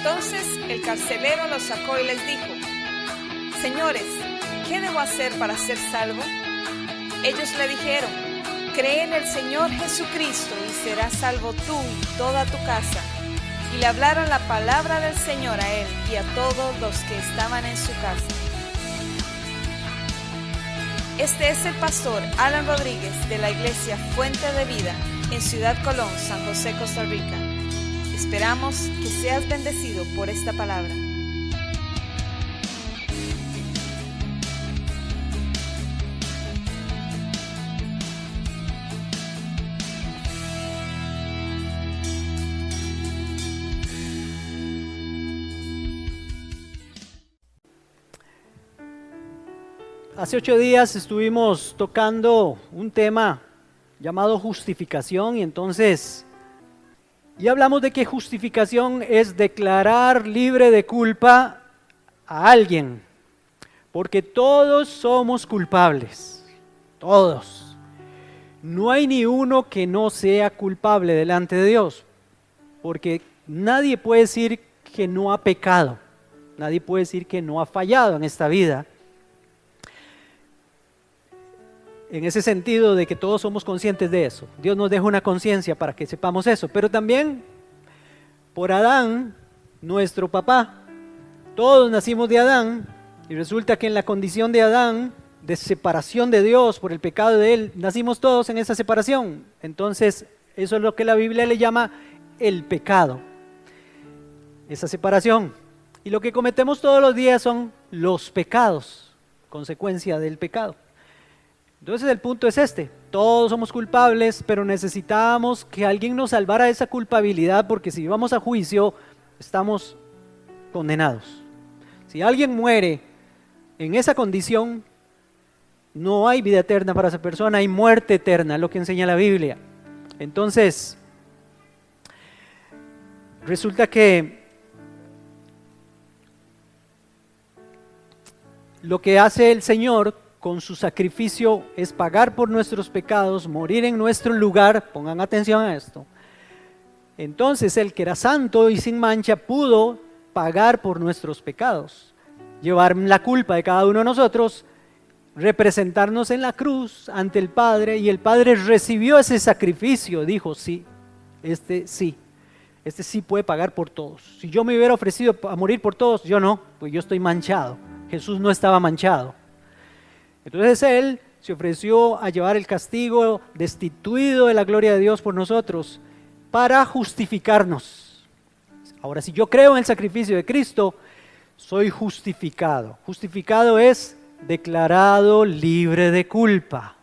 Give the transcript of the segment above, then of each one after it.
Entonces el carcelero los sacó y les dijo: Señores, ¿qué debo hacer para ser salvo? Ellos le dijeron: Cree en el Señor Jesucristo y serás salvo tú y toda tu casa. Y le hablaron la palabra del Señor a él y a todos los que estaban en su casa. Este es el pastor Alan Rodríguez de la iglesia Fuente de Vida en Ciudad Colón, San José, Costa Rica. Esperamos que seas bendecido por esta palabra. Hace 8 días estuvimos tocando un tema llamado justificación y hablamos de que justificación es declarar libre de culpa a alguien, porque todos somos culpables, todos. No hay ni uno que no sea culpable delante de Dios, porque nadie puede decir que no ha pecado, nadie puede decir que no ha fallado en esta vida. En ese sentido de que todos somos conscientes de eso. Dios nos deja una conciencia para que sepamos eso. Pero también por Adán, nuestro papá, todos nacimos de Adán y resulta que en la condición de Adán, de separación de Dios por el pecado de él, nacimos todos en esa separación. Entonces eso es lo que la Biblia le llama el pecado, esa separación. Y lo que cometemos todos los días son los pecados, consecuencia del pecado. Entonces el punto es este: todos somos culpables, pero necesitamos que alguien nos salvara de esa culpabilidad, porque si vamos a juicio estamos condenados. Si alguien muere en esa condición, no hay vida eterna para esa persona, hay muerte eterna, es lo que enseña la Biblia. Entonces, resulta que lo que hace el Señor con su sacrificio es pagar por nuestros pecados, morir en nuestro lugar. Pongan atención a esto. Entonces el que era santo y sin mancha pudo pagar por nuestros pecados, llevar la culpa de cada uno de nosotros, representarnos en la cruz ante el Padre, y el Padre recibió ese sacrificio. Dijo: sí, este sí puede pagar por todos. Si yo me hubiera ofrecido a morir por todos, yo no, pues yo estoy manchado. Jesús no estaba manchado. Entonces Él se ofreció a llevar el castigo, destituido de la gloria de Dios por nosotros, para justificarnos. Ahora, si yo creo en el sacrificio de Cristo, soy justificado. Justificado es declarado libre de culpa,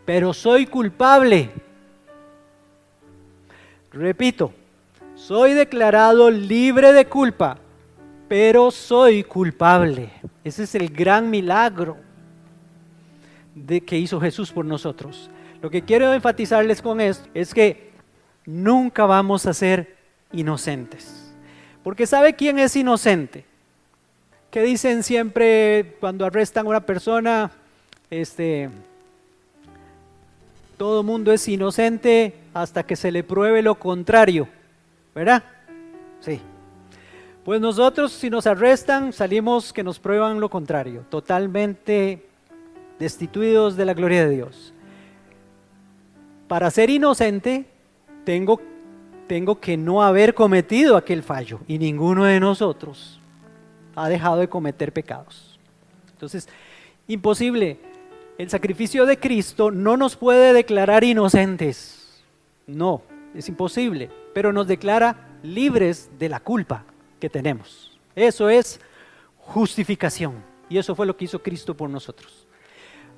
pero soy culpable. Repito, soy declarado libre de culpa, pero soy culpable. Ese es el gran milagro que hizo Jesús por nosotros. Lo que quiero enfatizarles con esto es que nunca vamos a ser inocentes, porque ¿sabe quién es inocente? Que dicen siempre cuando arrestan a una persona, todo mundo es inocente hasta que se le pruebe lo contrario, ¿verdad? Sí. Pues nosotros, si nos arrestan, salimos que nos prueban lo contrario, totalmente destituidos de la gloria de Dios. Para ser inocente tengo que no haber cometido aquel fallo, y ninguno de nosotros ha dejado de cometer pecados. Entonces, imposible. El sacrificio de Cristo no nos puede declarar inocentes, no, es imposible, pero nos declara libres de la culpa que tenemos. Eso es justificación, y eso fue lo que hizo Cristo por nosotros.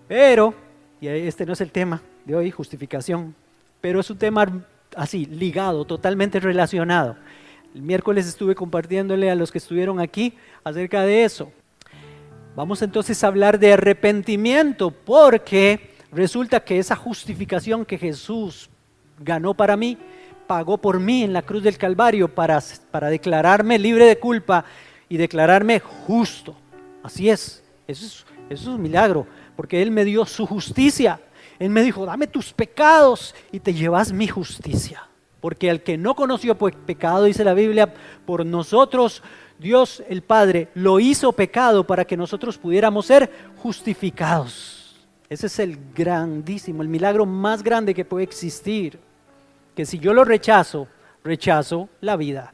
Pero, y este no es el tema de hoy, justificación, pero es un tema así, ligado, totalmente relacionado. El miércoles estuve compartiéndole a los que estuvieron aquí acerca de eso. Vamos entonces a hablar de arrepentimiento, porque resulta que esa justificación que Jesús ganó para mí, pagó por mí en la cruz del Calvario para declararme libre de culpa y declararme justo. Así es, eso es un milagro, porque Él me dio su justicia. Él me dijo: dame tus pecados y te llevas mi justicia. porque al que no conoció pecado, dice la Biblia, por nosotros Dios el Padre lo hizo pecado para que nosotros pudiéramos ser justificados. Ese es el grandísimo, el milagro más grande que puede existir, que si yo lo rechazo, rechazo la vida.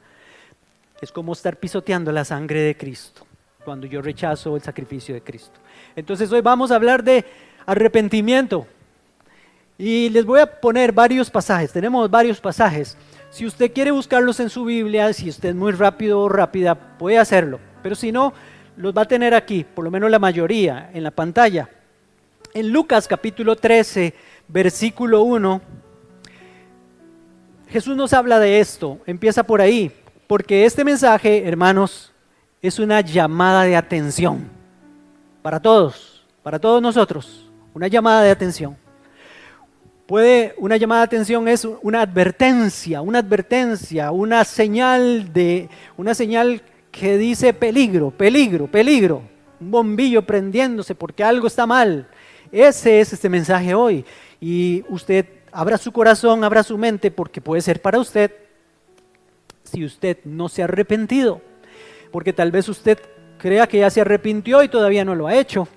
Es como estar pisoteando la sangre de Cristo, cuando yo rechazo el sacrificio de Cristo. Entonces hoy vamos a hablar de arrepentimiento. Y les voy a poner varios pasajes, tenemos varios pasajes. Si usted quiere buscarlos en su Biblia, si usted es muy rápido o rápida, puede hacerlo. Pero si no, los va a tener aquí, por lo menos la mayoría, en la pantalla. En Lucas capítulo 13, versículo 1, Jesús nos habla de esto, empieza por ahí. Porque este mensaje, hermanos, es una llamada de atención para todos nosotros, una llamada de atención. Una llamada de atención es una advertencia, una señal que dice peligro, peligro, peligro, un bombillo prendiéndose porque algo está mal. Ese es este mensaje hoy. Y usted abra su corazón, abra su mente, porque puede ser para usted si usted no se ha arrepentido. Porque tal vez usted crea que ya se arrepintió y todavía no lo ha hecho.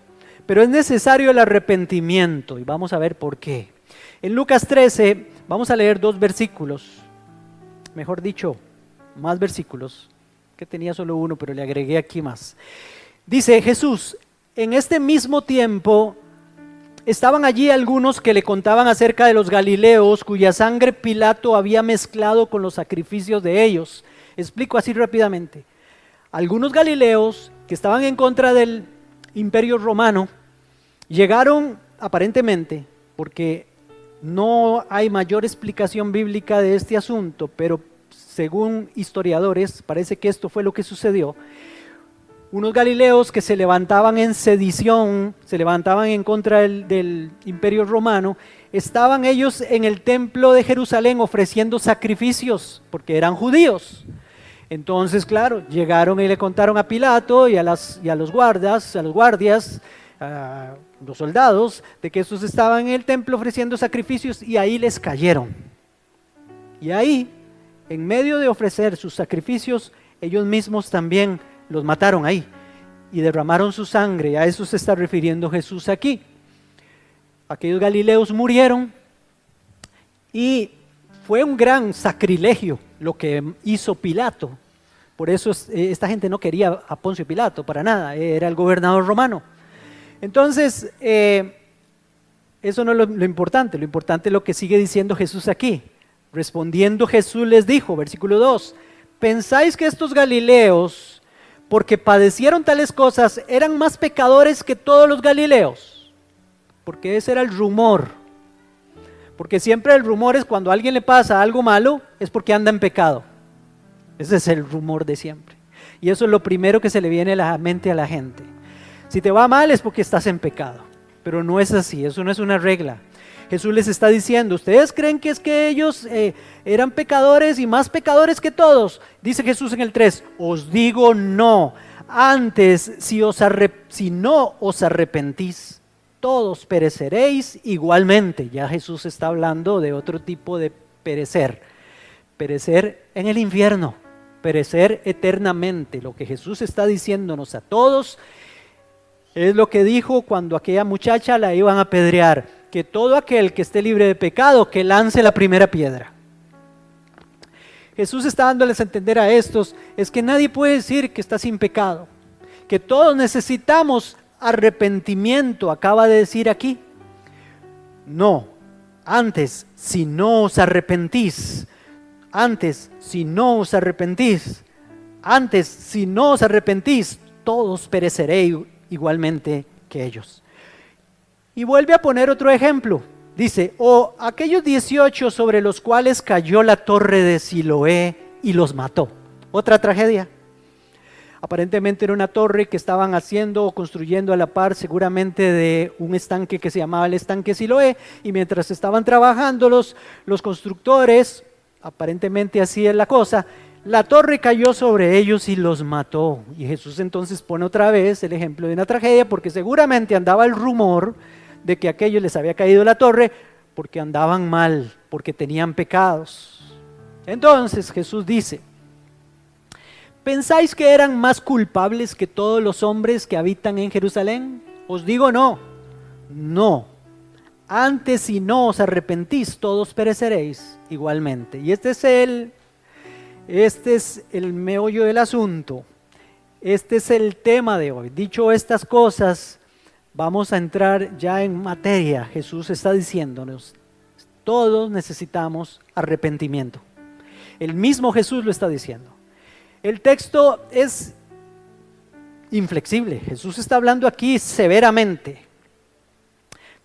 Pero es necesario el arrepentimiento y vamos a ver por qué. En Lucas 13 vamos a leer 2 versículos, mejor dicho, más versículos, que tenía solo uno, pero le agregué aquí más. Dice Jesús, en este mismo tiempo estaban allí algunos que le contaban acerca de los galileos cuya sangre Pilato había mezclado con los sacrificios de ellos. Explico así rápidamente. Algunos galileos que estaban en contra del imperio romano llegaron aparentemente, porque no hay mayor explicación bíblica de este asunto, pero según historiadores parece que esto fue lo que sucedió. Unos galileos que se levantaban en sedición, se levantaban en contra del imperio romano, estaban ellos en el templo de Jerusalén ofreciendo sacrificios, porque eran judíos. Entonces, claro, llegaron y le contaron a Pilato y a los guardias, los soldados, de que estos estaban en el templo ofreciendo sacrificios y ahí les cayeron. Y ahí, en medio de ofrecer sus sacrificios, ellos mismos también los mataron ahí y derramaron su sangre. A eso se está refiriendo Jesús aquí. Aquellos galileos murieron y fue un gran sacrilegio lo que hizo Pilato. Por eso esta gente no quería a Poncio Pilato para nada, era el gobernador romano. Entonces, eso no es lo importante es lo que sigue diciendo Jesús aquí. Respondiendo Jesús les dijo, versículo 2, ¿pensáis que estos galileos, porque padecieron tales cosas, eran más pecadores que todos los galileos? Porque ese era el rumor. Porque siempre el rumor es cuando a alguien le pasa algo malo, es porque anda en pecado. Ese es el rumor de siempre. Y eso es lo primero que se le viene a la mente a la gente. Si te va mal es porque estás en pecado, pero no es así, eso no es una regla. Jesús les está diciendo, ¿ustedes creen que es que ellos eran pecadores y más pecadores que todos? Dice Jesús en el 3, os digo no, antes si no os arrepentís, todos pereceréis igualmente. Ya Jesús está hablando de otro tipo de perecer en el infierno, perecer eternamente. Lo que Jesús está diciéndonos a todos es lo que dijo cuando aquella muchacha la iban a apedrear, que todo aquel que esté libre de pecado, que lance la primera piedra. Jesús está dándoles a entender a estos, es que nadie puede decir que está sin pecado, que todos necesitamos arrepentimiento, acaba de decir aquí. No, antes, si no os arrepentís, todos pereceréis igualmente que ellos. Y vuelve a poner otro ejemplo. Dice, o aquellos 18 sobre los cuales cayó la torre de Siloé y los mató. Otra tragedia. Aparentemente era una torre que estaban haciendo o construyendo a la par seguramente de un estanque que se llamaba el estanque Siloé, y mientras estaban trabajando los constructores, aparentemente así es la cosa, la torre cayó sobre ellos y los mató. Y Jesús entonces pone otra vez el ejemplo de una tragedia, porque seguramente andaba el rumor de que a aquellos les había caído la torre porque andaban mal, porque tenían pecados. Entonces Jesús dice: ¿pensáis que eran más culpables que todos los hombres que habitan en Jerusalén? Os digo no, no. Antes, si no os arrepentís, todos pereceréis igualmente. Y este es el meollo del asunto. Este es el tema de hoy. Dicho estas cosas, vamos a entrar ya en materia. Jesús está diciéndonos: todos necesitamos arrepentimiento. El mismo Jesús lo está diciendo. El texto es inflexible. Jesús está hablando aquí severamente.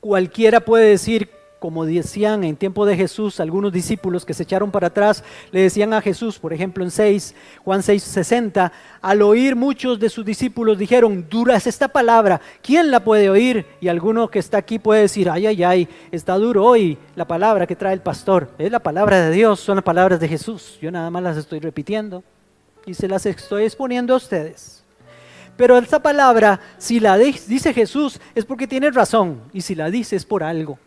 Cualquiera puede decir, como decían en tiempo de Jesús, algunos discípulos que se echaron para atrás, le decían a Jesús, por ejemplo en Juan 6:60, al oír muchos de sus discípulos dijeron: dura es esta palabra, ¿quién la puede oír? Y alguno que está aquí puede decir: ay, ay, ay, está duro hoy la palabra que trae el pastor. Es la palabra de Dios, son las palabras de Jesús. Yo nada más las estoy repitiendo y se las estoy exponiendo a ustedes. Pero esta palabra, si la dice Jesús, es porque tiene razón, y si la dice es por algo.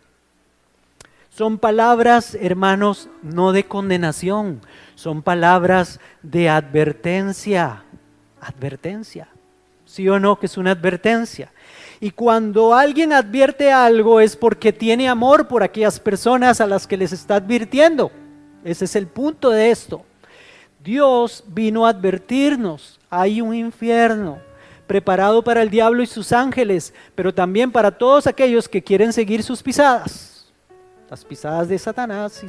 Son palabras, hermanos, no de condenación, son palabras de advertencia. Advertencia. ¿Sí o no que es una advertencia? Y cuando alguien advierte algo es porque tiene amor por aquellas personas a las que les está advirtiendo. Ese es el punto de esto. Dios vino a advertirnos: hay un infierno preparado para el diablo y sus ángeles, pero también para todos aquellos que quieren seguir sus pisadas, las pisadas de Satanás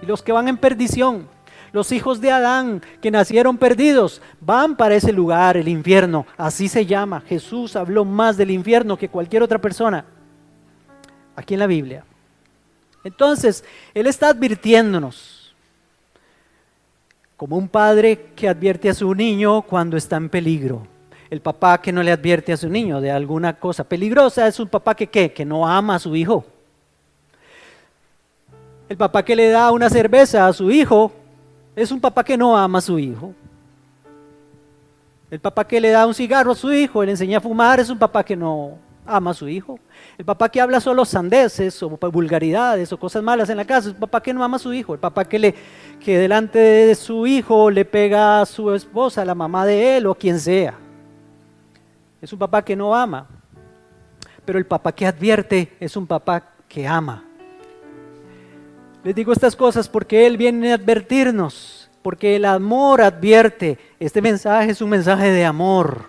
y los que van en perdición. Los hijos de Adán que nacieron perdidos van para ese lugar, el infierno, así se llama. Jesús habló más del infierno que cualquier otra persona aquí en la Biblia. Entonces, Él está advirtiéndonos, como un padre que advierte a su niño cuando está en peligro. El papá que no le advierte a su niño de alguna cosa peligrosa es un papá que no ama a su hijo. El papá que le da una cerveza a su hijo es un papá que no ama a su hijo. El papá que le da un cigarro a su hijo y le enseña a fumar es un papá que no ama a su hijo. El papá que habla solo sandeces o vulgaridades o cosas malas en la casa es un papá que no ama a su hijo. El papá que delante de su hijo le pega a su esposa, a la mamá de él o quien sea, es un papá que no ama. Pero el papá que advierte es un papá que ama. Les digo estas cosas porque Él viene a advertirnos, porque el amor advierte. Este mensaje es un mensaje de amor.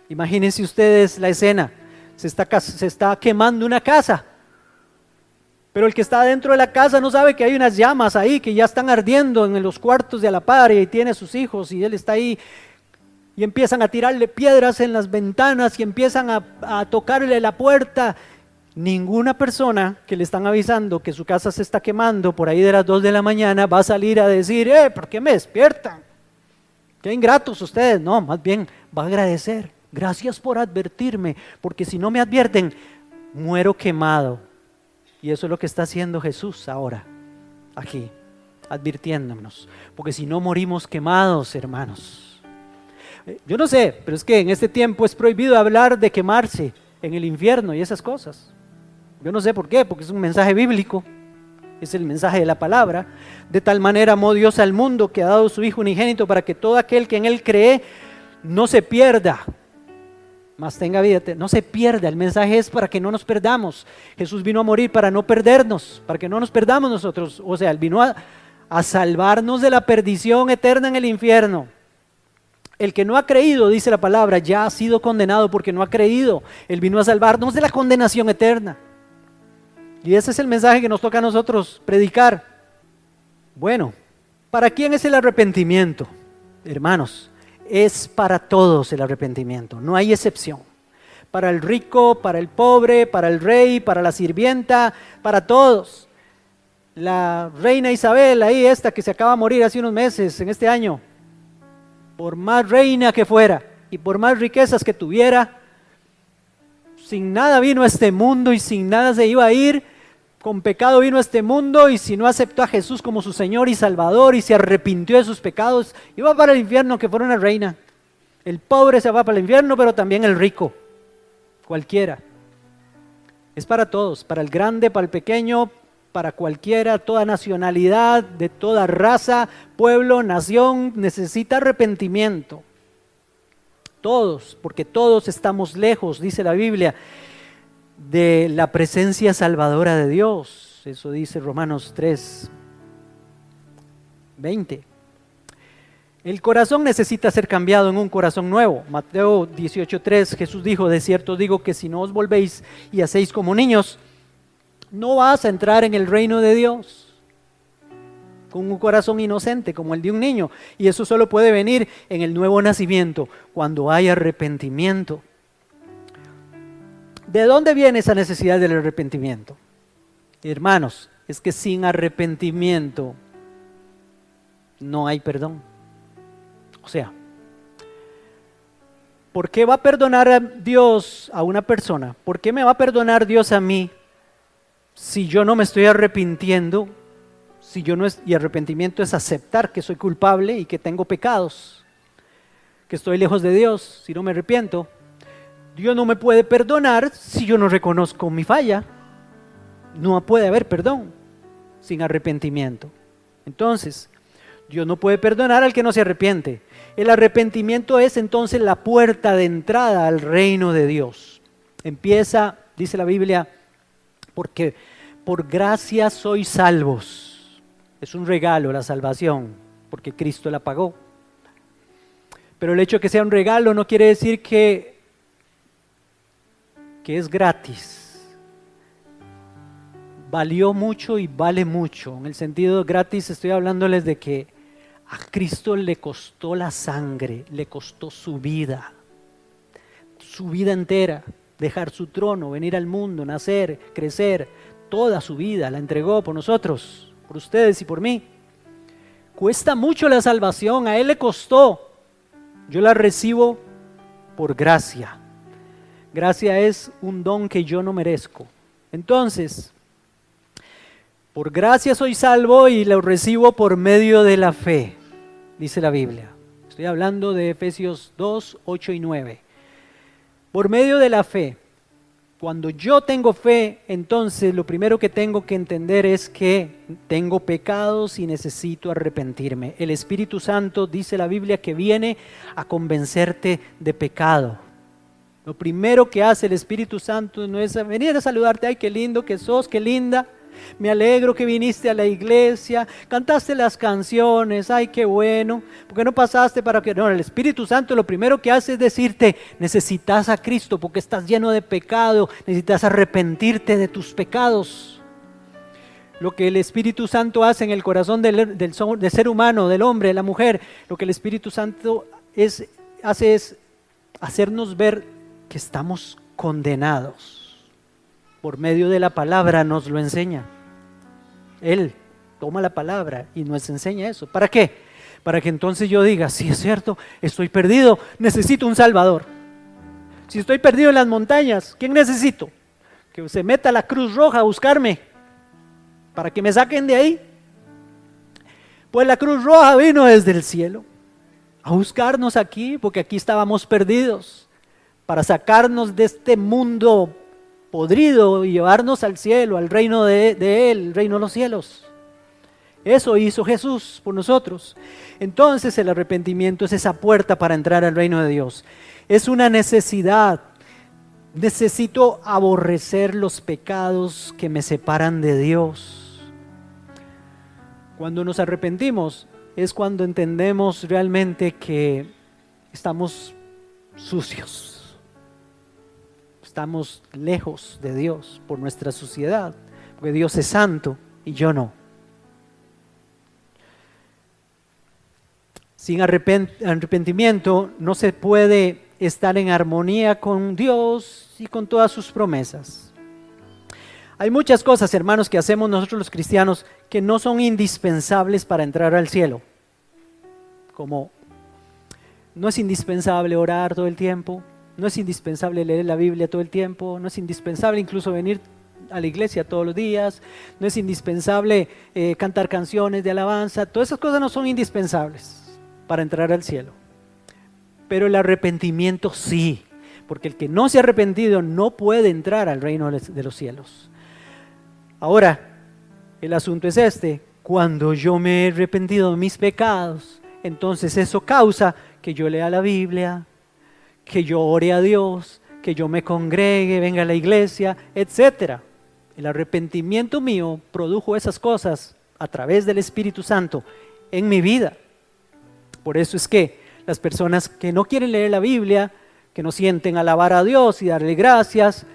Imagínense ustedes la escena: se está quemando una casa, pero el que está dentro de la casa no sabe que hay unas llamas ahí que ya están ardiendo en los cuartos de a la par, y tiene a sus hijos y él está ahí. Y empiezan a tirarle piedras en las ventanas y empiezan a tocarle la puerta. Ninguna persona que le están avisando que su casa se está quemando por ahí de las 2 de la mañana va a salir a decir: ¿por qué me despiertan? Qué ingratos ustedes. No, más bien va a agradecer: gracias por advertirme, porque si no me advierten, muero quemado. Y eso es lo que está haciendo Jesús ahora, aquí, advirtiéndonos, porque si no morimos quemados, hermanos. Yo no sé, pero es que en este tiempo es prohibido hablar de quemarse en el infierno y esas cosas. Yo no sé por qué, porque es un mensaje bíblico, es el mensaje de la palabra. De tal manera amó Dios al mundo que ha dado su Hijo unigénito para que todo aquel que en Él cree no se pierda, mas tenga vida. No se pierda, el mensaje es para que no nos perdamos. Jesús vino a morir para no perdernos, para que no nos perdamos nosotros. O sea, Él vino a salvarnos de la perdición eterna en el infierno. El que no ha creído, dice la palabra, ya ha sido condenado porque no ha creído. Él vino a salvarnos de la condenación eterna. Y ese es el mensaje que nos toca a nosotros predicar. Bueno, ¿para quién es el arrepentimiento? Hermanos, es para todos el arrepentimiento, no hay excepción. Para el rico, para el pobre, para el rey, para la sirvienta, para todos. La reina Isabel, ahí esta que se acaba de morir hace unos meses, en este año, por más reina que fuera y por más riquezas que tuviera, sin nada vino a este mundo y sin nada se iba a ir. Con pecado vino a este mundo, y si no aceptó a Jesús como su Señor y Salvador y se arrepintió de sus pecados, iba para el infierno, que fuera una reina. El pobre se va para el infierno, pero también el rico, cualquiera. Es para todos, para el grande, para el pequeño, para cualquiera, toda nacionalidad, de toda raza, pueblo, nación, necesita arrepentimiento. Todos, porque todos estamos lejos, dice la Biblia, de la presencia salvadora de Dios. Eso dice Romanos 3:20. El corazón necesita ser cambiado en un corazón nuevo. Mateo 18:3, Jesús dijo: de cierto digo que si no os volvéis y hacéis como niños, no vas a entrar en el reino de Dios. Con un corazón inocente como el de un niño. Y eso solo puede venir en el nuevo nacimiento, cuando hay arrepentimiento. ¿De dónde viene esa necesidad del arrepentimiento? Hermanos, es que sin arrepentimiento no hay perdón. O sea, ¿por qué va a perdonar a Dios a una persona? ¿Por qué me va a perdonar Dios a mí si yo no me estoy arrepintiendo? Si yo no es, y arrepentimiento es aceptar que soy culpable y que tengo pecados, que estoy lejos de Dios. Si no me arrepiento, Dios no me puede perdonar si yo no reconozco mi falla. No puede haber perdón sin arrepentimiento. Entonces, Dios no puede perdonar al que no se arrepiente. El arrepentimiento es entonces la puerta de entrada al reino de Dios. Empieza, dice la Biblia, porque por gracia sois salvos. Es un regalo la salvación, porque Cristo la pagó. Pero el hecho de que sea un regalo no quiere decir que es gratis. Valió mucho y vale mucho. En el sentido gratis estoy hablándoles de que a Cristo le costó la sangre, le costó su vida entera, dejar su trono, venir al mundo, nacer, crecer, toda su vida la entregó por nosotros. Por ustedes y por mí. Cuesta mucho la salvación, a Él le costó. Yo la recibo por gracia. Gracia es un don que yo no merezco. Entonces, por gracia soy salvo y lo recibo por medio de la fe, dice la Biblia. Estoy hablando de Efesios 2, 8 y 9. Por medio de la fe. Cuando yo tengo fe, entonces lo primero que tengo que entender es que tengo pecados y necesito arrepentirme. El Espíritu Santo, dice la Biblia, que viene a convencerte de pecado. Lo primero que hace el Espíritu Santo no es venir a saludarte, ay, qué lindo que sos, qué linda. Me alegro que viniste a la iglesia, cantaste las canciones, ay qué bueno, porque no pasaste para que... No, el Espíritu Santo lo primero que hace es decirte, necesitas a Cristo porque estás lleno de pecado, necesitas arrepentirte de tus pecados. Lo que el Espíritu Santo hace en el corazón del ser humano, del hombre, de la mujer, lo que el Espíritu Santo hace es hacernos ver que estamos condenados. Por medio de la palabra nos lo enseña. Él toma la palabra y nos enseña eso. ¿Para qué? Para que entonces yo diga, sí es cierto, estoy perdido, necesito un Salvador. Si estoy perdido en las montañas, ¿quién necesito? Que se meta la Cruz Roja a buscarme, para que me saquen de ahí. Pues la Cruz Roja vino desde el cielo a buscarnos aquí, porque aquí estábamos perdidos, para sacarnos de este mundo podrido y llevarnos al cielo, al reino de Él, el reino de los cielos. Eso hizo Jesús por nosotros. Entonces el arrepentimiento es esa puerta para entrar al reino de Dios. Es una necesidad. Necesito aborrecer los pecados que me separan de Dios. Cuando nos arrepentimos es cuando entendemos realmente que estamos sucios. Estamos lejos de Dios por nuestra suciedad, porque Dios es santo y yo no. Sin arrepentimiento no se puede estar en armonía con Dios y con todas sus promesas. Hay muchas cosas, hermanos, que hacemos nosotros los cristianos que no son indispensables para entrar al cielo. Como no es indispensable orar todo el tiempo. No es indispensable leer la Biblia todo el tiempo, no es indispensable incluso venir a la iglesia todos los días, no es indispensable cantar canciones de alabanza, todas esas cosas no son indispensables para entrar al cielo. Pero el arrepentimiento sí, porque el que no se ha arrepentido no puede entrar al reino de los cielos. Ahora, El asunto es este: cuando yo me he arrepentido de mis pecados, entonces eso causa que yo lea la Biblia, que yo ore a Dios, que yo me congregue, venga a la iglesia, etc. El arrepentimiento mío produjo esas cosas a través del Espíritu Santo en mi vida. Por eso es que las personas que no quieren leer la Biblia, que no sienten alabar a Dios y darle gracias,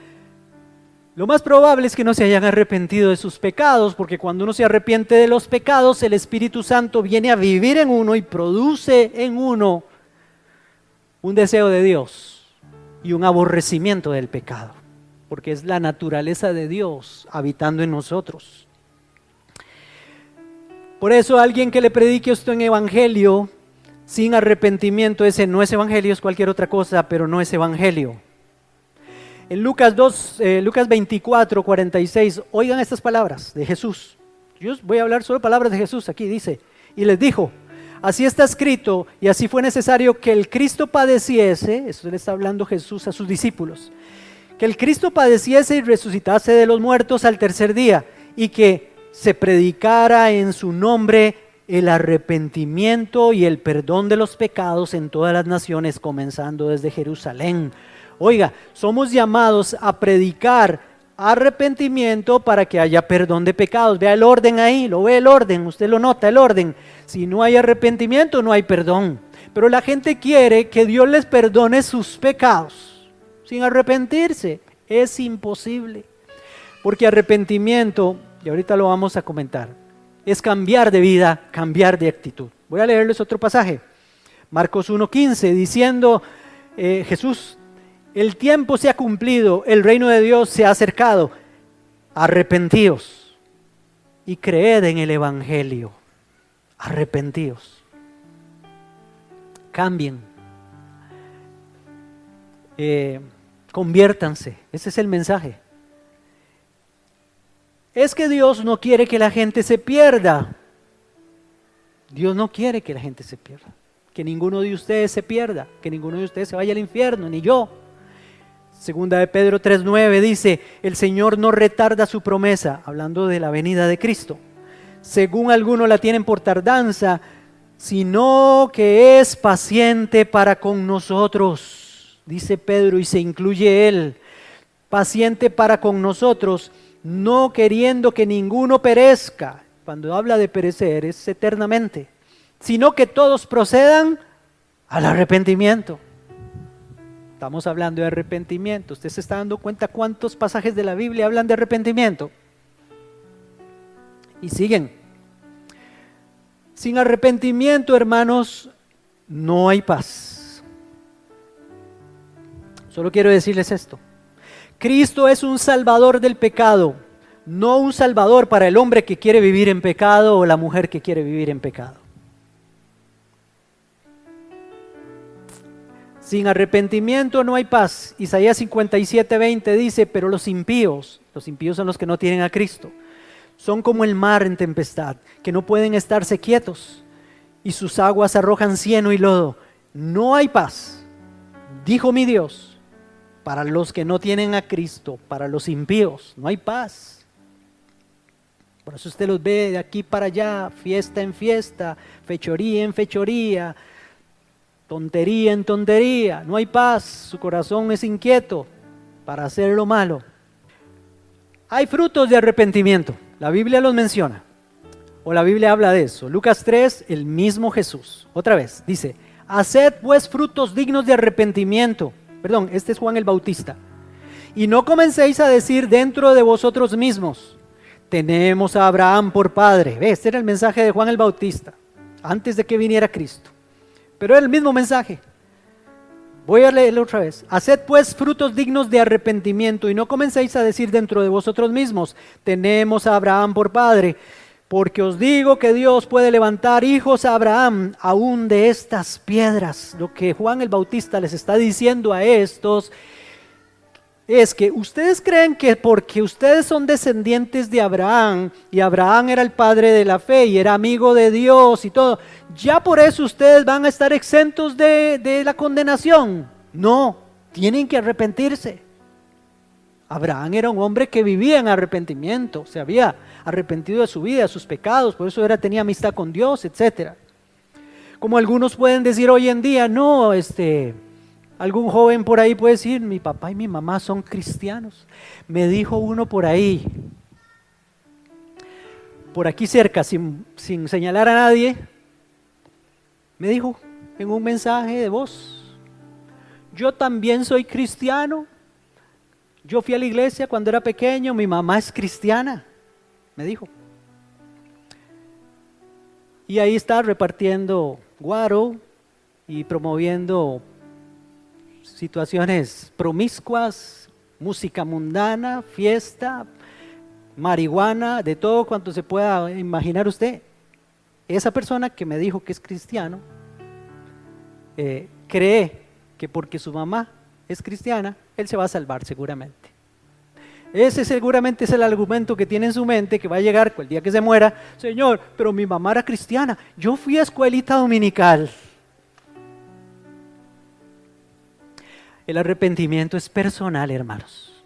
lo más probable es que no se hayan arrepentido de sus pecados, porque cuando uno se arrepiente de los pecados, el Espíritu Santo viene a vivir en uno y produce en uno un deseo de Dios y un aborrecimiento del pecado, porque es la naturaleza de Dios habitando en nosotros. Por eso alguien que le predique esto en evangelio sin arrepentimiento, ese no es evangelio, es cualquier otra cosa, pero no es evangelio. En Lucas 24, 46, oigan estas palabras de Jesús. Yo voy a hablar solo palabras de Jesús aquí, dice: y les dijo, así está escrito, y así fue necesario que el Cristo padeciese, eso le está hablando Jesús a sus discípulos, que el Cristo padeciese y resucitase de los muertos al tercer día, y que se predicara en su nombre el arrepentimiento y el perdón de los pecados en todas las naciones, comenzando desde Jerusalén. Oiga, somos llamados a predicar arrepentimiento para que haya perdón de pecados. Vea el orden ahí, lo ve el orden, usted lo nota, el orden. Si no hay arrepentimiento, no hay perdón. Pero la gente quiere que Dios les perdone sus pecados sin arrepentirse. Es imposible. Porque arrepentimiento, y ahorita lo vamos a comentar, es cambiar de vida, cambiar de actitud. Voy a leerles otro pasaje. Marcos 1:15, diciendo Jesús: el tiempo se ha cumplido, el reino de Dios se ha acercado. Arrepentíos y creed en el evangelio. Arrepentíos. Cambien. Conviértanse. Ese es el mensaje. Es que Dios no quiere que la gente se pierda. Dios no quiere que la gente se pierda. Que ninguno de ustedes se pierda. Que ninguno de ustedes se vaya al infierno, ni yo. Segunda de Pedro 3:9 dice: el Señor no retarda su promesa, hablando de la venida de Cristo, según algunos la tienen por tardanza, sino que es paciente para con nosotros, dice Pedro, y se incluye él, paciente para con nosotros, no queriendo que ninguno perezca. Cuando habla de perecer es eternamente, sino que todos procedan al arrepentimiento. Estamos hablando de arrepentimiento. ¿Usted se está dando cuenta cuántos pasajes de la Biblia hablan de arrepentimiento? Y siguen. Sin arrepentimiento, hermanos, no hay paz. Solo quiero decirles esto. Cristo es un salvador del pecado, no un salvador para el hombre que quiere vivir en pecado o la mujer que quiere vivir en pecado. Sin arrepentimiento no hay paz. Isaías 57:20 dice: pero los impíos son los que no tienen a Cristo, son como el mar en tempestad, que no pueden estarse quietos, y sus aguas arrojan cieno y lodo. No hay paz, dijo mi Dios, para los que no tienen a Cristo, para los impíos, no hay paz. Por eso usted los ve de aquí para allá, fiesta en fiesta, fechoría en fechoría, tontería en tontería, no hay paz, su corazón es inquieto para hacer lo malo. Hay frutos de arrepentimiento, la Biblia los menciona, o la Biblia habla de eso. Lucas 3, el mismo Jesús, otra vez, dice: haced pues frutos dignos de arrepentimiento. Perdón, este es Juan el Bautista. Y no comencéis a decir dentro de vosotros mismos: tenemos a Abraham por padre. Este era el mensaje de Juan el Bautista, antes de que viniera Cristo. Pero era el mismo mensaje. Voy a leerlo otra vez. Haced pues frutos dignos de arrepentimiento y no comencéis a decir dentro de vosotros mismos: tenemos a Abraham por padre, porque os digo que Dios puede levantar hijos a Abraham aún de estas piedras. Lo que Juan el Bautista les está diciendo a estos es que ustedes creen que porque ustedes son descendientes de Abraham, y Abraham era el padre de la fe y era amigo de Dios y todo, ya por eso ustedes van a estar exentos de la condenación. No, tienen que arrepentirse. Abraham era un hombre que vivía en arrepentimiento, se había arrepentido de su vida, de sus pecados, por eso tenía amistad con Dios, etc. Como algunos pueden decir hoy en día, no, algún joven por ahí puede decir, mi papá y mi mamá son cristianos. Me dijo uno por ahí, por aquí cerca, sin señalar a nadie, me dijo en un mensaje de voz, yo también soy cristiano, yo fui a la iglesia cuando era pequeño, mi mamá es cristiana, me dijo. Y ahí está repartiendo guaro y promoviendo situaciones promiscuas, música mundana, fiesta, marihuana, de todo cuanto se pueda imaginar usted. Esa persona que me dijo que es cristiano, cree que porque su mamá es cristiana, él se va a salvar seguramente. Ese seguramente es el argumento que tiene en su mente, que va a llegar el día que se muera. Señor, pero mi mamá era cristiana, yo fui a escuelita dominical. El arrepentimiento es personal, hermanos,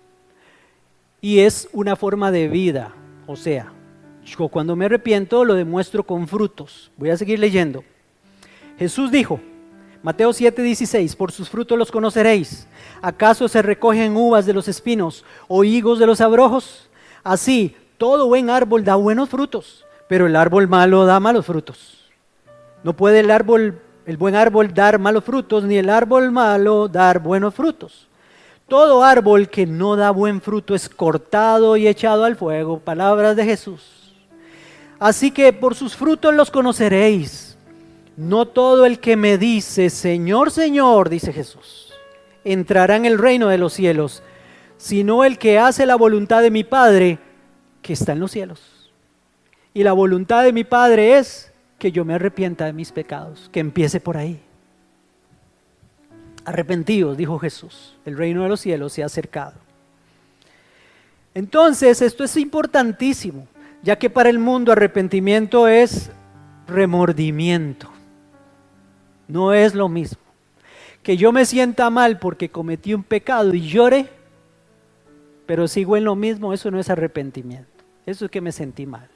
y es una forma de vida. O sea, yo cuando me arrepiento lo demuestro con frutos. Voy a seguir leyendo. Jesús dijo, Mateo 7:16, por sus frutos los conoceréis. ¿Acaso se recogen uvas de los espinos o higos de los abrojos? Así, todo buen árbol da buenos frutos, pero el árbol malo da malos frutos. No puede el buen árbol dar malos frutos, ni el árbol malo dar buenos frutos. Todo árbol que no da buen fruto es cortado y echado al fuego. Palabras de Jesús. Así que por sus frutos los conoceréis. No todo el que me dice, Señor, Señor, dice Jesús, entrará en el reino de los cielos, sino el que hace la voluntad de mi Padre que está en los cielos. Y la voluntad de mi Padre es que yo me arrepienta de mis pecados, que empiece por ahí. Arrepentíos, dijo Jesús, el reino de los cielos se ha acercado. Entonces, esto es importantísimo, ya que para el mundo arrepentimiento es remordimiento. No es lo mismo. Que yo me sienta mal porque cometí un pecado y llore, pero sigo en lo mismo, eso no es arrepentimiento. Eso es que me sentí mal.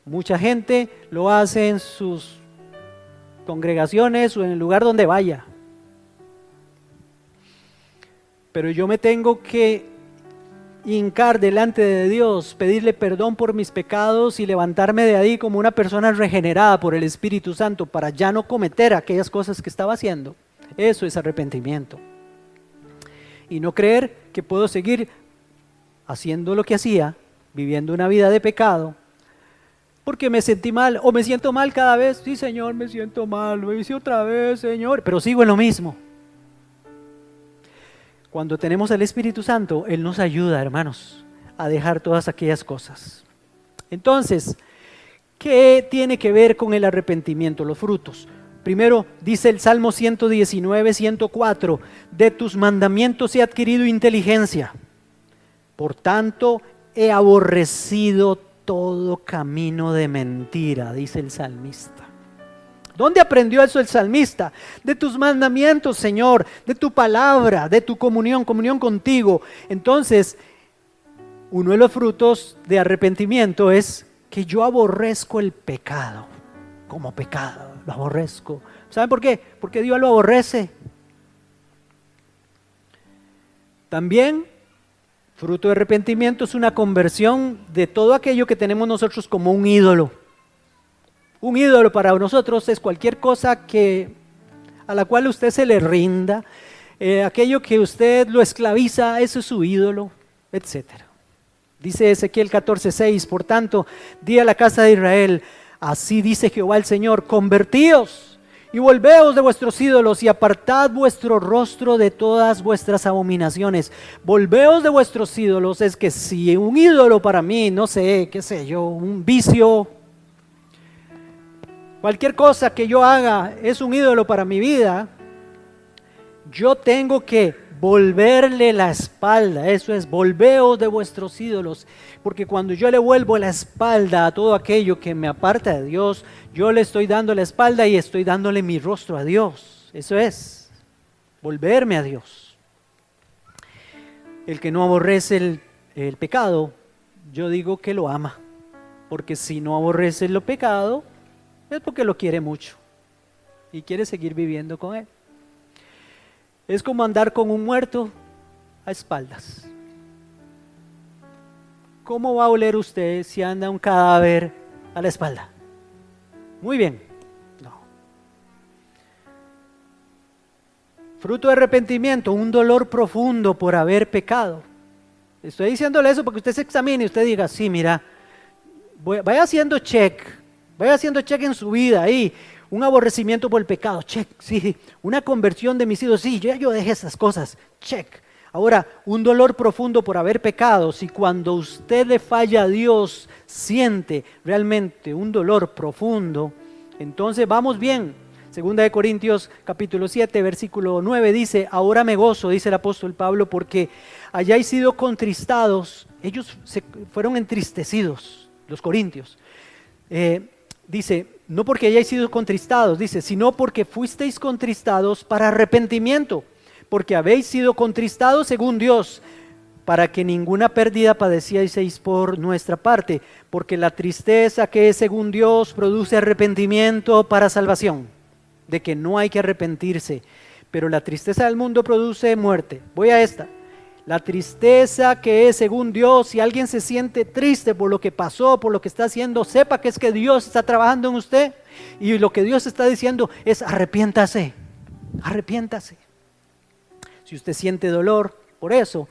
Mucha gente lo hace en sus congregaciones o en el lugar donde vaya. Pero yo me tengo que hincar delante de Dios, pedirle perdón por mis pecados y levantarme de ahí como una persona regenerada por el Espíritu Santo para ya no cometer aquellas cosas que estaba haciendo. Eso es arrepentimiento. Y no creer que puedo seguir haciendo lo que hacía, viviendo una vida de pecado, porque me sentí mal o me siento mal cada vez. Sí, Señor, me siento mal, lo hice otra vez, Señor, pero sigo en lo mismo. Cuando tenemos al Espíritu Santo, Él nos ayuda, hermanos, a dejar todas aquellas cosas. Entonces, ¿qué tiene que ver con el arrepentimiento? Los frutos. Primero, dice el Salmo 119, 104, de tus mandamientos he adquirido inteligencia. Por tanto, he aborrecido todo camino de mentira, dice el salmista. ¿Dónde aprendió eso el salmista? De tus mandamientos, Señor, de tu palabra, de tu comunión contigo. Entonces, uno de los frutos de arrepentimiento es que yo aborrezco el pecado, como pecado, lo aborrezco. ¿Saben por qué? Porque Dios lo aborrece. También, fruto de arrepentimiento es una conversión de todo aquello que tenemos nosotros como un ídolo. Un ídolo para nosotros es cualquier cosa a la cual usted se le rinda, aquello que usted lo esclaviza, eso es su ídolo, etc. Dice Ezequiel 14:6, por tanto, di a la casa de Israel, así dice Jehová el Señor, convertíos y volveos de vuestros ídolos y apartad vuestro rostro de todas vuestras abominaciones. Volveos de vuestros ídolos, es que si un ídolo para mí, no sé, qué sé yo, un vicio, cualquier cosa que yo haga es un ídolo para mi vida, yo tengo que volverle la espalda. Eso es, volveos de vuestros ídolos, porque cuando yo le vuelvo la espalda a todo aquello que me aparta de Dios, yo le estoy dando la espalda y estoy dándole mi rostro a Dios. Eso es, volverme a Dios. El que no aborrece el pecado, yo digo que lo ama, porque si no aborrece el pecado, es porque lo quiere mucho y quiere seguir viviendo con él. Es como andar con un muerto a espaldas. ¿Cómo va a oler usted si anda un cadáver a la espalda? Muy bien. No. Fruto de arrepentimiento, un dolor profundo por haber pecado. Estoy diciéndole eso porque usted se examine y usted diga, sí, mira, vaya haciendo check en su vida ahí. Un aborrecimiento por el pecado, check, sí. Una conversión de mis hijos, sí, yo dejé esas cosas, check. Ahora, un dolor profundo por haber pecado, si cuando usted le falla a Dios siente realmente un dolor profundo, entonces vamos bien. Segunda de Corintios capítulo 7, versículo 9 dice, ahora me gozo, dice el apóstol Pablo, porque hayáis sido contristados, ellos fueron entristecidos, los corintios. Dice, no porque hayáis sido contristados, dice, sino porque fuisteis contristados para arrepentimiento, porque habéis sido contristados según Dios, para que ninguna pérdida padecieseis por nuestra parte, porque la tristeza que es según Dios produce arrepentimiento para salvación, de que no hay que arrepentirse, pero la tristeza del mundo produce muerte. Voy a esta. La tristeza que es según Dios, si alguien se siente triste por lo que pasó, por lo que está haciendo, sepa que es que Dios está trabajando en usted y lo que Dios está diciendo es arrepiéntase, arrepiéntase. Si usted siente dolor por eso,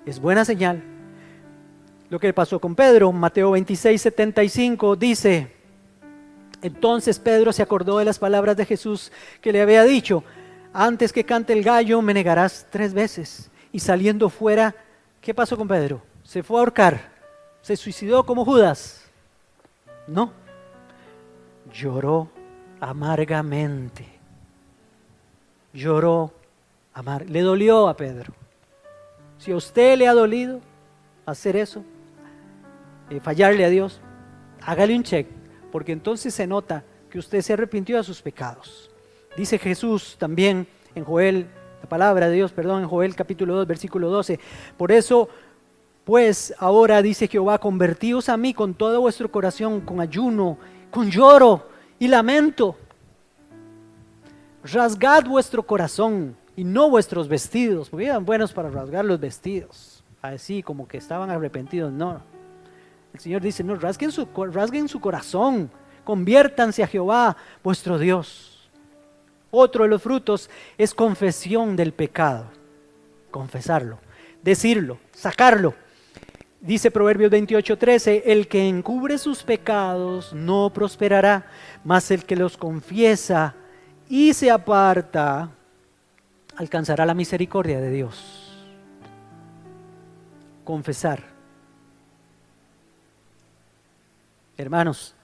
es buena señal. Lo que pasó con Pedro, Mateo 26, 75 dice, entonces Pedro se acordó de las palabras de Jesús que le había dicho, antes que cante el gallo me negarás 3 veces. Y saliendo fuera, ¿qué pasó con Pedro? ¿Se fue a ahorcar? ¿Se suicidó como Judas? No. Lloró amargamente. Lloró amargamente. Le dolió a Pedro. Si a usted le ha dolido hacer eso, fallarle a Dios, hágale un check, porque entonces se nota que usted se arrepintió de sus pecados. Dice Jesús también en Joel, la palabra de Dios, perdón, en Joel capítulo 2, versículo 12. Por eso, pues ahora dice Jehová, convertíos a mí con todo vuestro corazón, con ayuno, con lloro y lamento. Rasgad vuestro corazón y no vuestros vestidos, porque eran buenos para rasgar los vestidos, así como que estaban arrepentidos. No, el Señor dice, no, rasguen su corazón, conviértanse a Jehová vuestro Dios. Otro de los frutos es confesión del pecado, confesarlo, decirlo, sacarlo. Dice Proverbios 28:13, el que encubre sus pecados no prosperará, mas el que los confiesa y se aparta alcanzará la misericordia de Dios. Confesar. Hermanos,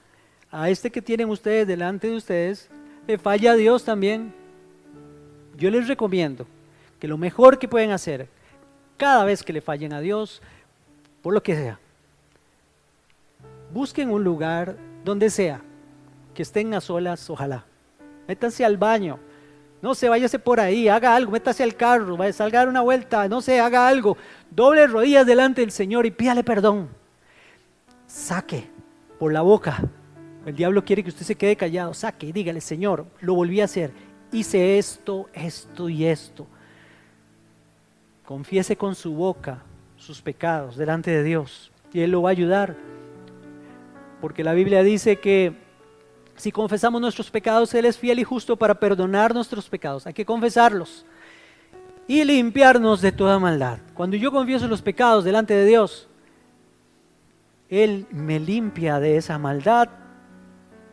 a este que tienen ustedes delante de ustedes, le falla a Dios también. Yo les recomiendo que lo mejor que pueden hacer cada vez que le fallen a Dios, por lo que sea, busquen un lugar donde sea, que estén a solas, ojalá. Métanse al baño, no sé, váyase por ahí, haga algo, métase al carro, salga a dar una vuelta, no sé, haga algo, doble rodillas delante del Señor y pídale perdón. Saque por la boca. El diablo quiere que usted se quede callado. Saque y dígale, Señor, lo volví a hacer. Hice esto, esto y esto. Confiese con su boca sus pecados delante de Dios y Él lo va a ayudar. Porque la Biblia dice que si confesamos nuestros pecados, Él es fiel y justo para perdonar nuestros pecados. Hay que confesarlos y limpiarnos de toda maldad. Cuando yo confieso los pecados delante de Dios, Él me limpia de esa maldad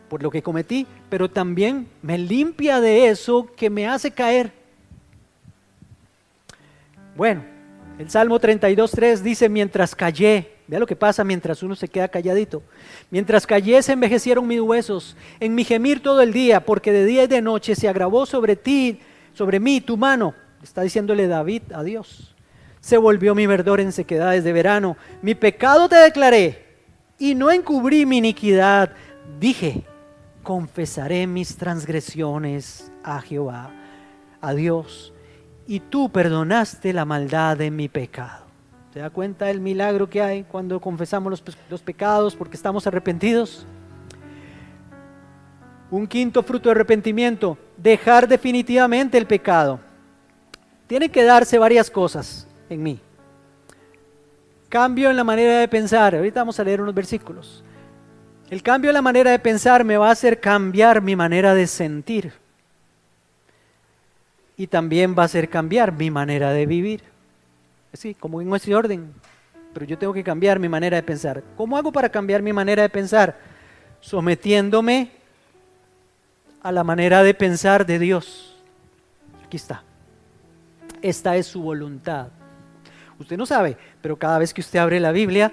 por lo que cometí, pero también me limpia de eso que me hace caer. Bueno, el Salmo 32:3 dice, mientras callé, vea lo que pasa mientras uno se queda calladito, mientras callé se envejecieron mis huesos, en mi gemir todo el día, porque de día y de noche se agravó sobre mí tu mano, está diciéndole David a Dios. Se volvió mi verdor en sequedades de verano, mi pecado te declaré, y no encubrí mi iniquidad, dije, confesaré mis transgresiones a Jehová, a Dios, y tú perdonaste la maldad de mi pecado. ¿Se da cuenta del milagro que hay cuando confesamos los pecados porque estamos arrepentidos? Un quinto fruto de arrepentimiento, dejar definitivamente el pecado. Tiene que darse varias cosas en mí. Cambio en la manera de pensar. Ahorita vamos a leer unos versículos. El cambio en la manera de pensar me va a hacer cambiar mi manera de sentir. Y también va a hacer cambiar mi manera de vivir. Sí, como en ese orden. Pero yo tengo que cambiar mi manera de pensar. ¿Cómo hago para cambiar mi manera de pensar? Sometiéndome a la manera de pensar de Dios. Aquí está. Esta es su voluntad. Usted no sabe, pero cada vez que usted abre la Biblia,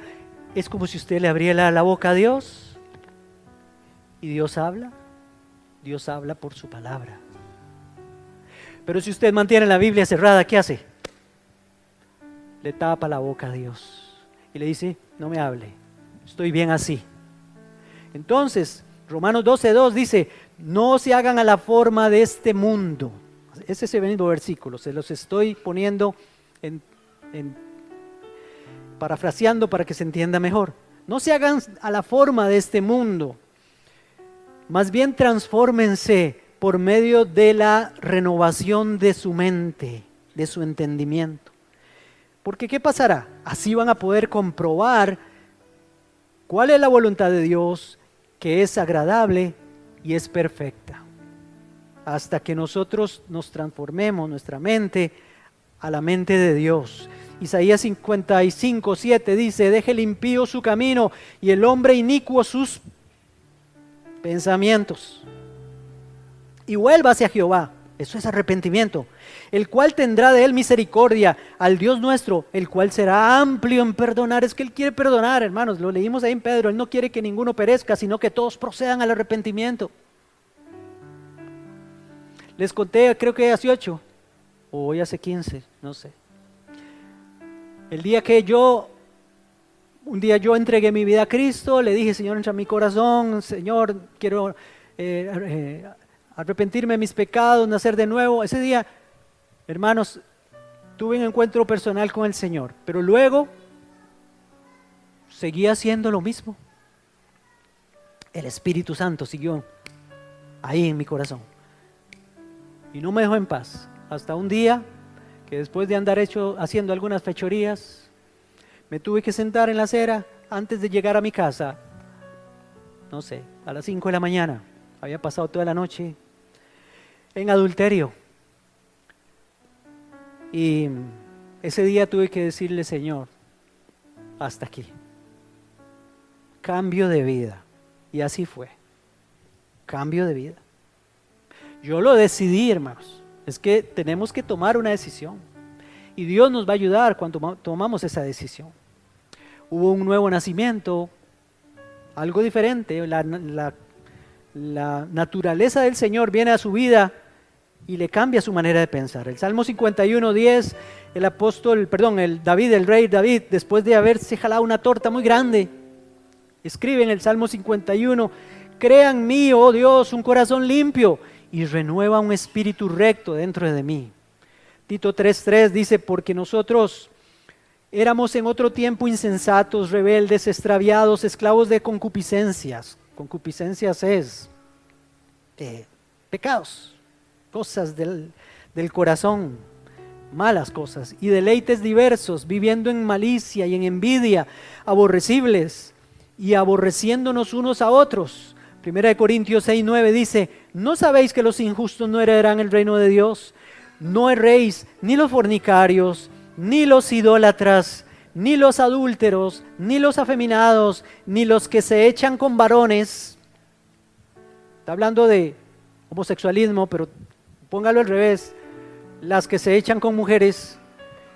es como si usted le abriera la boca a Dios. Y Dios habla por su palabra. Pero si usted mantiene la Biblia cerrada, ¿qué hace? Le tapa la boca a Dios y le dice, no me hable, estoy bien así. Entonces, Romanos 12:2 dice, no se hagan a la forma de este mundo. Ese es el mismo versículo, se los estoy poniendo parafraseando para que se entienda mejor. No se hagan a la forma de este mundo, más bien transfórmense por medio de la renovación de su mente, de su entendimiento. Porque ¿qué pasará? Así van a poder comprobar cuál es la voluntad de Dios, que es agradable y es perfecta. Hasta que nosotros nos transformemos nuestra mente a la mente de Dios. Isaías 55:7 dice, deje el impío su camino y el hombre inicuo sus pensamientos. Y vuelva hacia Jehová. Eso es arrepentimiento. El cual tendrá de él misericordia, al Dios nuestro, el cual será amplio en perdonar. Es que Él quiere perdonar, hermanos. Lo leímos ahí en Pedro. Él no quiere que ninguno perezca, sino que todos procedan al arrepentimiento. Les conté, creo que hace 8, o hoy hace 15, no sé. El día que un día yo entregué mi vida a Cristo, le dije, Señor, entra en mi corazón, Señor, quiero arrepentirme de mis pecados, nacer de nuevo. Ese día, hermanos, tuve un encuentro personal con el Señor, pero luego seguía haciendo lo mismo. El Espíritu Santo siguió ahí en mi corazón y no me dejó en paz, hasta un día que después de andar haciendo algunas fechorías, me tuve que sentar en la acera antes de llegar a mi casa, no sé, a las 5 de la mañana, había pasado toda la noche en adulterio. Y ese día tuve que decirle, Señor, hasta aquí. Cambio de vida. Y así fue. Cambio de vida. Yo lo decidí, hermanos. Es que tenemos que tomar una decisión. Y Dios nos va a ayudar cuando tomamos esa decisión. Hubo un nuevo nacimiento, algo diferente. La naturaleza del Señor viene a su vida y le cambia su manera de pensar. El Salmo 51:10, el rey David, después de haberse jalado una torta muy grande, escribe en el Salmo 51, crea en mí, oh Dios, un corazón limpio y renueva un espíritu recto dentro de mí. Tito 3:3 dice, porque nosotros éramos en otro tiempo insensatos, rebeldes, extraviados, esclavos de concupiscencias. Concupiscencias es pecados, cosas del corazón, malas cosas, y deleites diversos, viviendo en malicia y en envidia, aborrecibles y aborreciéndonos unos a otros. 1 Corintios 6:9 dice, ¿no sabéis que los injustos no heredarán el reino de Dios? No erréis, ni los fornicarios, ni los idólatras, ni los adúlteros, ni los afeminados, ni los que se echan con varones. Está hablando de homosexualismo, pero póngalo al revés, las que se echan con mujeres,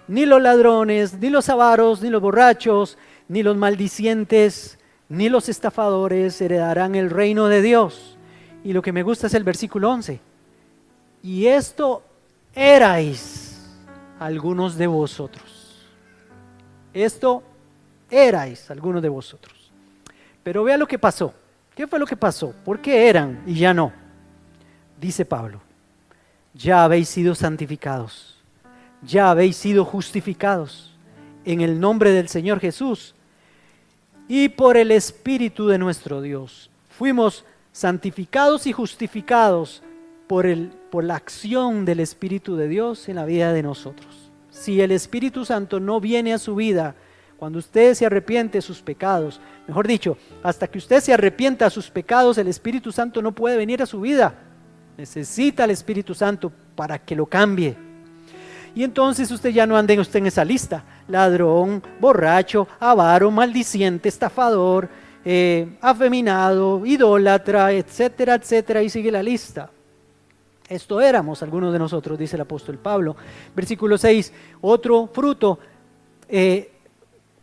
ni los ladrones, ni los avaros, ni los borrachos, ni los maldicientes, ni los estafadores heredarán el reino de Dios. Y lo que me gusta es el versículo 11. Y esto erais algunos de vosotros. Esto erais algunos de vosotros. Pero vea lo que pasó. ¿Qué fue lo que pasó? ¿Por qué eran y ya no? Dice Pablo, ya habéis sido santificados, ya habéis sido justificados en el nombre del Señor Jesús y por el Espíritu de nuestro Dios. Fuimos santificados y justificados por la acción del Espíritu de Dios en la vida de nosotros. Si el Espíritu Santo no viene a su vida, cuando usted se arrepiente de sus pecados, mejor dicho, hasta que usted se arrepienta de sus pecados, el Espíritu Santo no puede venir a su vida. Necesita el Espíritu Santo para que lo cambie. Y entonces usted ya no ande usted en esa lista: ladrón, borracho, avaro, maldiciente, estafador, afeminado, idólatra, etcétera, etcétera, y sigue la lista. Esto éramos algunos de nosotros, dice el apóstol Pablo. Versículo 6, otro fruto,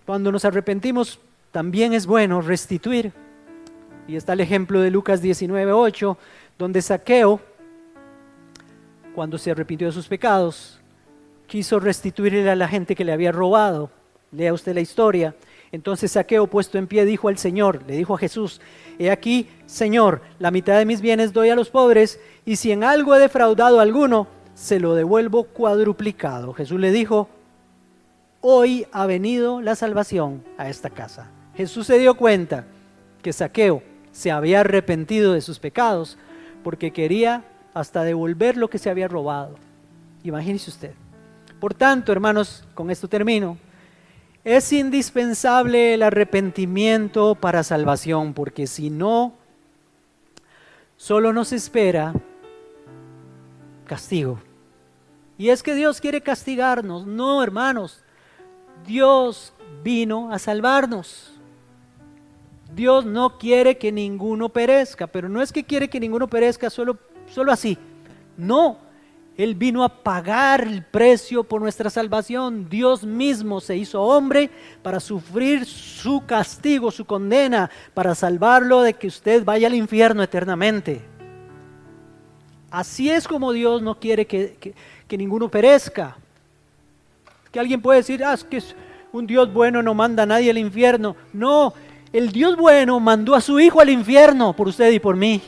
cuando nos arrepentimos también es bueno restituir. Y está el ejemplo de Lucas 19:8, donde Zaqueo, cuando se arrepintió de sus pecados, quiso restituirle a la gente que le había robado. Lea usted la historia. Entonces Zaqueo, puesto en pie, dijo al Señor, le dijo a Jesús: he aquí, Señor, la mitad de mis bienes doy a los pobres, y si en algo he defraudado a alguno, se lo devuelvo cuadruplicado. Jesús le dijo: hoy ha venido la salvación a esta casa. Jesús se dio cuenta que Zaqueo se había arrepentido de sus pecados porque quería hasta devolver lo que se había robado. Imagínese usted. Por tanto, hermanos, con esto termino. Es indispensable el arrepentimiento para salvación, porque si no, solo nos espera castigo. Y es que Dios quiere castigarnos. No, hermanos, Dios vino a salvarnos. Dios no quiere que ninguno perezca, pero no es que quiere que ninguno perezca solo así. No, Él vino a pagar el precio por nuestra salvación. Dios mismo se hizo hombre para sufrir su castigo, su condena, para salvarlo de que usted vaya al infierno eternamente. Así es como Dios no quiere que ninguno perezca. Que alguien puede decir: es que un Dios bueno no manda a nadie al infierno. No, el Dios bueno mandó a su Hijo al infierno por usted y por mí.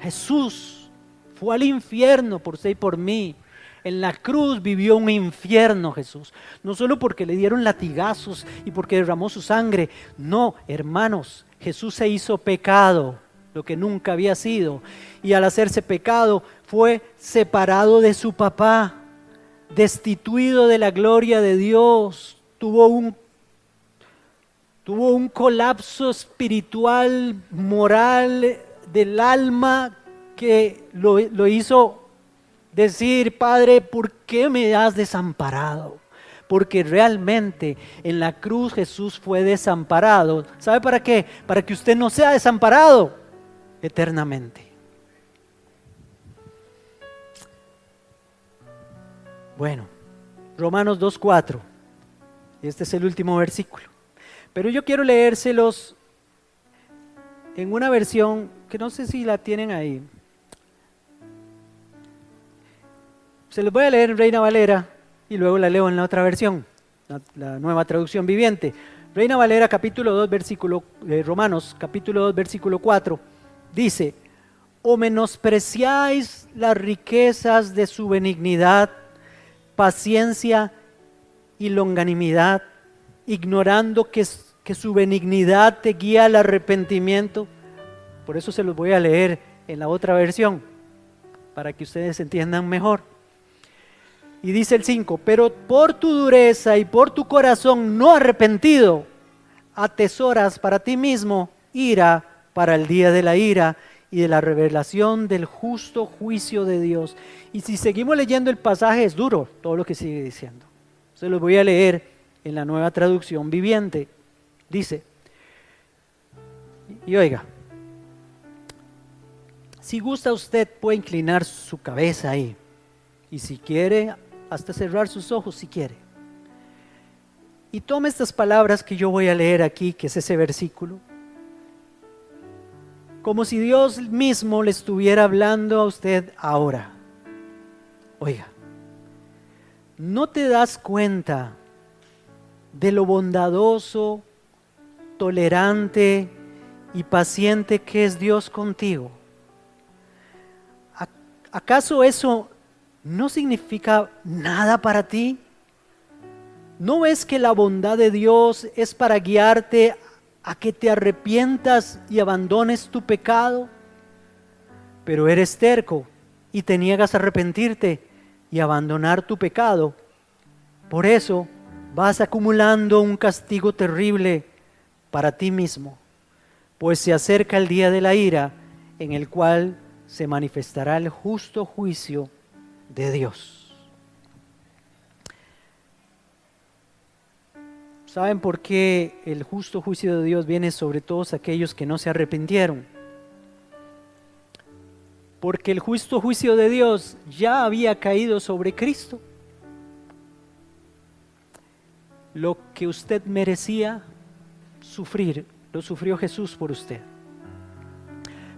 Jesús fue al infierno por usted y por mí. En la cruz vivió un infierno Jesús. No solo porque le dieron latigazos y porque derramó su sangre. No, hermanos, Jesús se hizo pecado, lo que nunca había sido. Y al hacerse pecado fue separado de su papá, destituido de la gloria de Dios. Tuvo un colapso espiritual, moral, del alma, que lo hizo decir: Padre, ¿por qué me has desamparado? Porque realmente en la cruz Jesús fue desamparado. ¿Sabe para qué? Para que usted no sea desamparado eternamente. Bueno, Romanos 2:4. Este es el último versículo. Pero yo quiero leérselos en una versión que no sé si la tienen ahí. Se los voy a leer en Reina Valera y luego la leo en la otra versión, la nueva traducción viviente. Reina Valera capítulo 2 versículo, Romanos capítulo 2 versículo 4, dice: ¿o menospreciáis las riquezas de su benignidad, paciencia y longanimidad, ignorando que su benignidad te guía al arrepentimiento? Por eso se los voy a leer en la otra versión, para que ustedes entiendan mejor. Y dice el 5: pero por tu dureza y por tu corazón no arrepentido, atesoras para ti mismo ira para el día de la ira y de la revelación del justo juicio de Dios. Y si seguimos leyendo el pasaje, es duro todo lo que sigue diciendo. Se los voy a leer en la nueva traducción viviente. Dice, y oiga, si gusta usted puede inclinar su cabeza ahí, y si quiere hasta cerrar sus ojos si quiere, y tome estas palabras que yo voy a leer aquí, que es ese versículo, como si Dios mismo le estuviera hablando a usted ahora. Oiga, ¿no te das cuenta de lo bondadoso, tolerante y paciente que es Dios contigo? ¿Acaso eso no significa nada para ti? ¿No ves que la bondad de Dios es para guiarte a que te arrepientas y abandones tu pecado? Pero eres terco y te niegas a arrepentirte y abandonar tu pecado. Por eso vas acumulando un castigo terrible para ti mismo, pues se acerca el día de la ira en el cual se manifestará el justo juicio de Dios. ¿Saben por qué el justo juicio de Dios viene sobre todos aquellos que no se arrepintieron? Porque el justo juicio de Dios ya había caído sobre Cristo. Lo que usted merecía sufrir, lo sufrió Jesús por usted.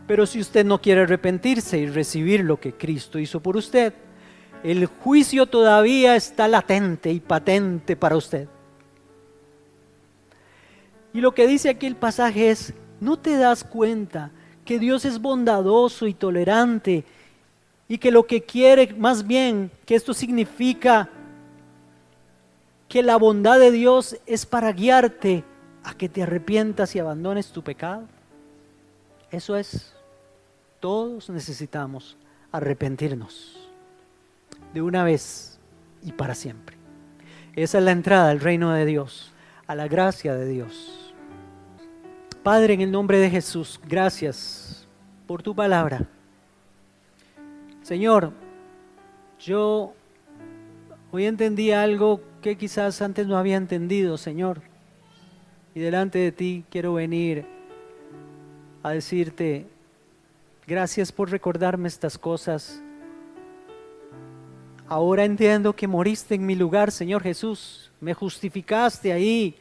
Pero si usted no quiere arrepentirse y recibir lo que Cristo hizo por usted, el juicio todavía está latente y patente para usted. Y lo que dice aquí el pasaje es, ¿no te das cuenta que Dios es bondadoso y tolerante y que lo que quiere, más bien, que esto significa que la bondad de Dios es para guiarte a que te arrepientas y abandones tu pecado? Eso es, todos necesitamos arrepentirnos de una vez y para siempre. Esa es la entrada al reino de Dios, a la gracia de Dios. Padre, en el nombre de Jesús, gracias por tu palabra. Señor, yo hoy entendí algo que quizás antes no había entendido, Señor. Y delante de ti quiero venir a decirte, gracias por recordarme estas cosas. Ahora entiendo que moriste en mi lugar, Señor Jesús. Me justificaste ahí,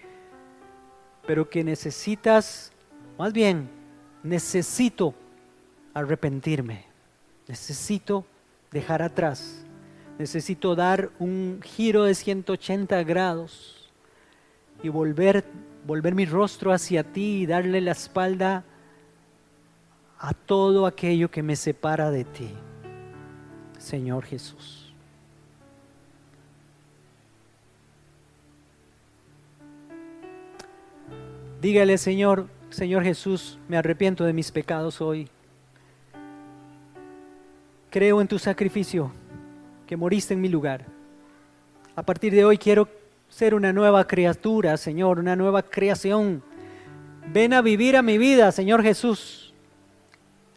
pero que necesitas, más bien, necesito arrepentirme. Necesito dejar atrás. Necesito dar un giro de 180 grados y volver mi rostro hacia ti y darle la espalda a todo aquello que me separa de ti, Señor Jesús. Dígale, Señor Jesús, me arrepiento de mis pecados hoy. Creo en tu sacrificio, que moriste en mi lugar. A partir de hoy quiero ser una nueva criatura, Señor, una nueva creación. Ven a vivir a mi vida, Señor Jesús,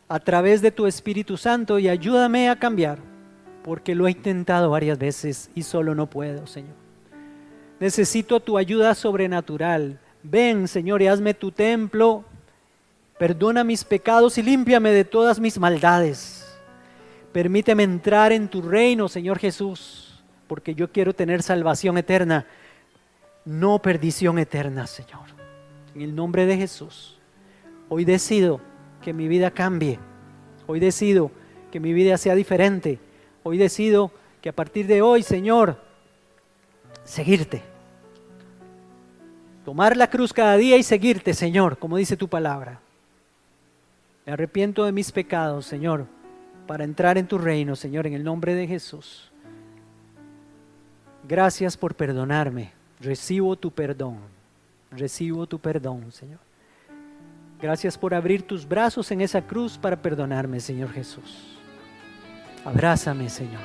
a través de tu Espíritu Santo, y ayúdame a cambiar, porque lo he intentado varias veces y solo no puedo, Señor. Necesito tu ayuda sobrenatural. Ven, Señor, y hazme tu templo, perdona mis pecados y límpiame de todas mis maldades. Permíteme entrar en tu reino, Señor Jesús, porque yo quiero tener salvación eterna, no perdición eterna, Señor. En el nombre de Jesús, hoy decido que mi vida cambie. Hoy decido que mi vida sea diferente. Hoy decido que a partir de hoy, Señor, seguirte. Tomar la cruz cada día y seguirte, Señor, como dice tu palabra. Me arrepiento de mis pecados, Señor, para entrar en tu reino, Señor, en el nombre de Jesús. Gracias por perdonarme. Recibo tu perdón. Recibo tu perdón, Señor. Gracias por abrir tus brazos en esa cruz para perdonarme, Señor Jesús. Abrázame, Señor.